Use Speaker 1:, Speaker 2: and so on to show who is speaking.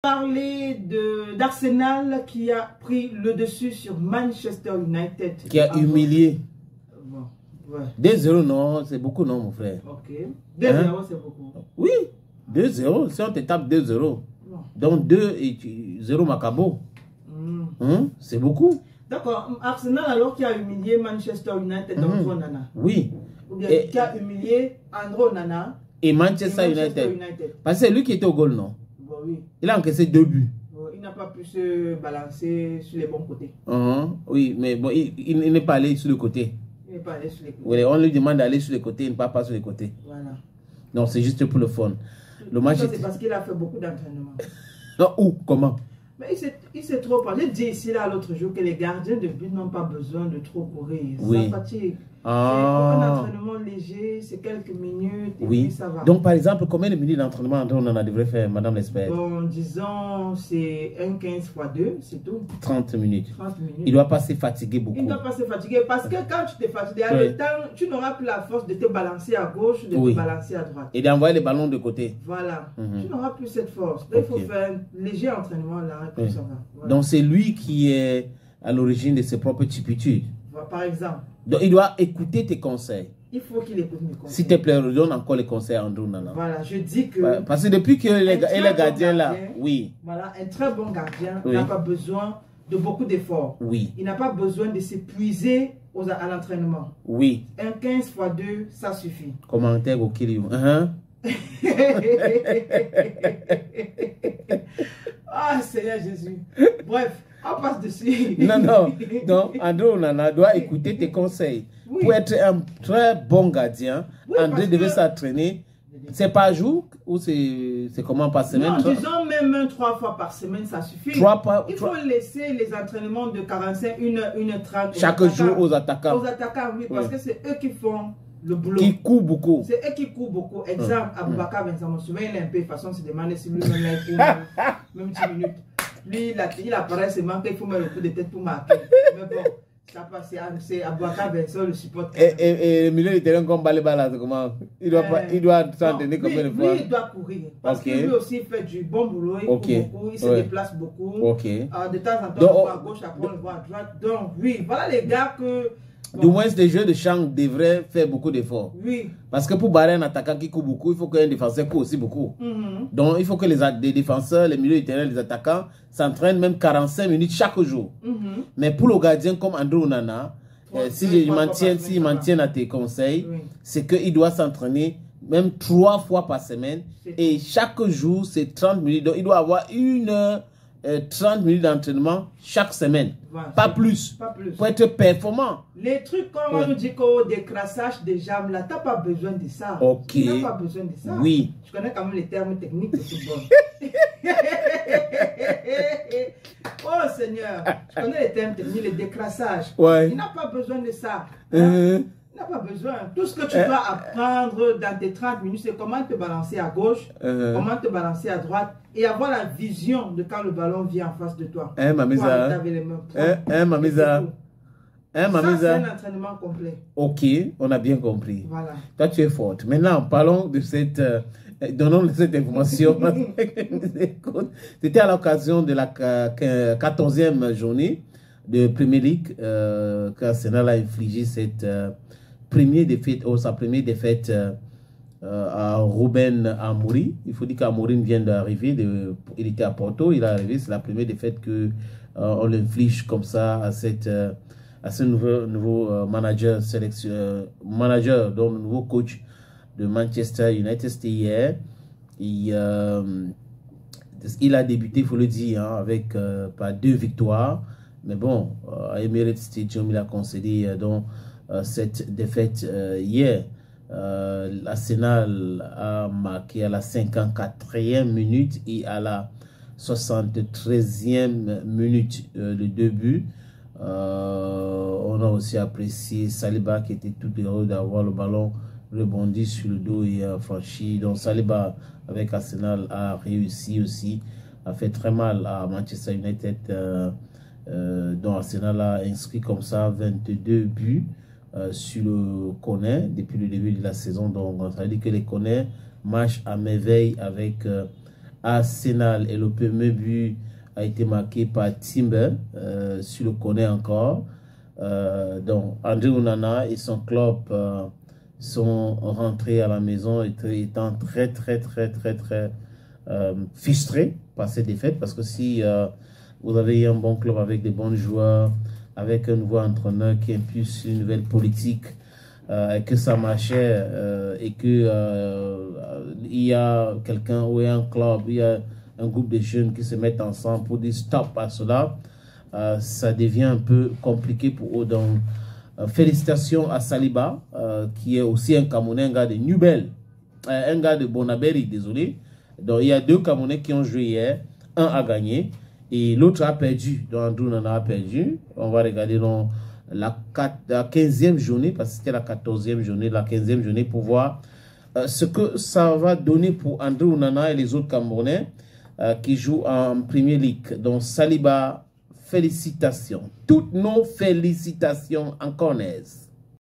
Speaker 1: Parler d'Arsenal qui a pris le dessus sur Manchester United.
Speaker 2: Qui a humilié.
Speaker 1: Bon, ouais.
Speaker 2: 2-0, non, c'est beaucoup, non, mon frère.
Speaker 1: Ok. 2-0, hein? C'est beaucoup.
Speaker 2: Oui, 2-0. Si on te tape 2-0, bon. Donc 2 et 0 Macabo. C'est beaucoup.
Speaker 1: D'accord. Arsenal, alors, qui a humilié Manchester United Andro Onana.
Speaker 2: Oui.
Speaker 1: Ou bien qui a humilié Andro Onana.
Speaker 2: Et Manchester United. Parce que c'est lui qui était au goal, non?
Speaker 1: Bon, oui.
Speaker 2: Il a encaissé 2 buts.
Speaker 1: Il n'a pas pu se balancer sur les bons côtés.
Speaker 2: Oui, mais bon, il n'est pas allé sur le côté.
Speaker 1: Il n'est pas allé sur les côtés.
Speaker 2: Oui, on lui demande d'aller sur les côtés, il ne va pas sur les côtés.
Speaker 1: Voilà.
Speaker 2: Non, c'est juste pour le fun. Le match
Speaker 1: c'est parce qu'il a fait beaucoup d'entraînement.
Speaker 2: Non, où? Comment?
Speaker 1: Mais il s'est trop parlé. J'ai dit ici là l'autre jour que les gardiens de but n'ont pas besoin de trop courir.
Speaker 2: Oui.
Speaker 1: Ça fatigue. Un entraînement léger, c'est quelques minutes et puis ça va.
Speaker 2: Donc par exemple, combien de minutes d'entraînement on en devrait faire, madame l'expert?
Speaker 1: Bon, disons, c'est un 15 x 2, c'est tout.
Speaker 2: 30 minutes.
Speaker 1: 30 minutes.
Speaker 2: Il ne doit pas se fatiguer beaucoup.
Speaker 1: Il ne doit pas se fatiguer parce que quand tu te fatigues, le temps, tu n'auras plus la force de te balancer à gauche, de te balancer à droite.
Speaker 2: Et d'envoyer les ballons de côté.
Speaker 1: Voilà. Tu n'auras plus cette force. Donc, il faut faire un léger entraînement là et puis ça va. Voilà.
Speaker 2: Donc c'est lui qui est à l'origine de ses propres turpitudes.
Speaker 1: Par exemple.
Speaker 2: Donc il doit écouter tes conseils.
Speaker 1: Il faut qu'il écoute mes conseils.
Speaker 2: S'il te plaît, redonne encore les conseils à Andrew Onana.
Speaker 1: Voilà, je dis que...
Speaker 2: Parce que depuis qu'il est gardien là, oui.
Speaker 1: Voilà, un très bon gardien n'a pas besoin de beaucoup d'efforts.
Speaker 2: Oui.
Speaker 1: Il n'a pas besoin de s'épuiser à l'entraînement.
Speaker 2: Oui.
Speaker 1: Un 15 x 2, ça suffit.
Speaker 2: Commentaire au Kirio.
Speaker 1: Ah, Seigneur Jésus. Bref, on passe dessus.
Speaker 2: Non. Donc, André Onana doit écouter tes conseils. Oui. Pour être un très bon gardien, André devait s'entraîner. C'est par jour ou c'est comment par semaine?
Speaker 1: Non, disons même 3 fois par semaine, ça suffit. Il faut laisser les entraînements de 45, 1h30.
Speaker 2: Chaque jour aux attaquants.
Speaker 1: Aux attaquants, oui, parce que c'est eux qui font le boulot.
Speaker 2: Qui court beaucoup.
Speaker 1: C'est eux qui courent beaucoup. Exemple, Aboubakar Vincent, mon souvent, il est un peu de façon se demander si lui-même là, il court même 10 minutes. Lui, il apparaît seulement qu'il faut mettre le coup de tête pour marquer. Mais bon, ça passe, c'est Aboubakar Vincent, le support.
Speaker 2: Et le milieu du terrain comme Balibala, comment? Il doit s'entraîner combien de fois?
Speaker 1: Lui, il doit courir. Parce que lui aussi, il fait du bon boulot, il court beaucoup, il se déplace beaucoup. De temps en temps, on le voit à gauche, après on le voit à droite. Donc, oui, voilà les gars que...
Speaker 2: Du moins, les jeux de champ devraient faire beaucoup d'efforts.
Speaker 1: Oui.
Speaker 2: Parce que pour barrer un attaquant qui court beaucoup, il faut qu'un défenseur court aussi beaucoup. Donc, il faut que les défenseurs, les milieux de terrain, les attaquants s'entraînent même 45 minutes chaque jour. Mais pour le gardien comme André Onana, s'il maintient à tes conseils, c'est qu'il doit s'entraîner même 3 fois par semaine. Et chaque jour, c'est 30 minutes. Donc, il doit avoir 30 minutes d'entraînement chaque semaine. Voilà, pas plus. Pour être performant.
Speaker 1: Les trucs comme on nous dit qu'au décrassage des jambes, là, tu n'as pas besoin de ça.
Speaker 2: Ok.
Speaker 1: Tu n'as pas besoin de ça.
Speaker 2: Oui.
Speaker 1: Je connais quand même les termes techniques de football. Oh Seigneur, je connais les termes techniques, le décrassage.
Speaker 2: Ouais.
Speaker 1: Il n'a pas besoin de ça. Hein? Il n'a pas besoin. Tout ce que tu dois apprendre dans tes 30 minutes, c'est comment te balancer à gauche, comment te balancer à droite et avoir la vision de quand le ballon vient en face de toi.
Speaker 2: Mamisa. Mamisa.
Speaker 1: Ça, c'est un entraînement complet.
Speaker 2: Ok, on a bien compris.
Speaker 1: Voilà.
Speaker 2: Toi, tu es forte. Maintenant, parlons de cette... donnons cette information. C'était à l'occasion de la 14e journée de Premier League qu'Arsenal a infligé cette... sa première défaite à Ruben Amorim. Il faut dire qu'Amorim vient d'arriver, il était à Porto, il est arrivé, c'est la première défaite que on l'inflige comme ça à ce nouveau manager, donc le nouveau coach de Manchester United. C'était hier. Il a débuté, il faut le dire, avec pas 2 victoires, mais bon, à Emirates Stadium, il a concédé donc cette défaite hier. Arsenal a marqué à la 54e minute et à la 73e minute le 2 buts. On a aussi apprécié Saliba qui était tout heureux d'avoir le ballon rebondi sur le dos et franchi. Donc Saliba avec Arsenal a réussi aussi, a fait très mal à Manchester United, dont Arsenal a inscrit comme ça 22 buts sur le corner depuis le début de la saison. Donc ça veut dire que les corners marchent à merveille avec à Arsenal et le premier but a été marqué par Timber, si le connaît encore. Donc André Onana et son club sont rentrés à la maison étant très frustrés par cette défaite, parce que si vous avez un bon club avec des bons joueurs, avec un nouveau entraîneur qui impulse une nouvelle politique, et que ça marchait, et que il y a quelqu'un ou un club, il y a un groupe de jeunes qui se mettent ensemble pour dire stop à cela, ça devient un peu compliqué pour eux. Donc félicitations à Saliba, qui est aussi un Camerounais, un gars de Nubel, un gars de Bonaberi, désolé. Donc il y a deux Camerounais qui ont joué hier, un a gagné et l'autre a perdu. Donc André Onana a perdu. On va regarder dans la 15e journée, parce que c'était la 14e journée, la 15e journée, pour voir ce que ça va donner pour André Onana et les autres Camerounais qui jouent en Premier League. Donc Saliba, félicitations. Toutes nos félicitations en corners.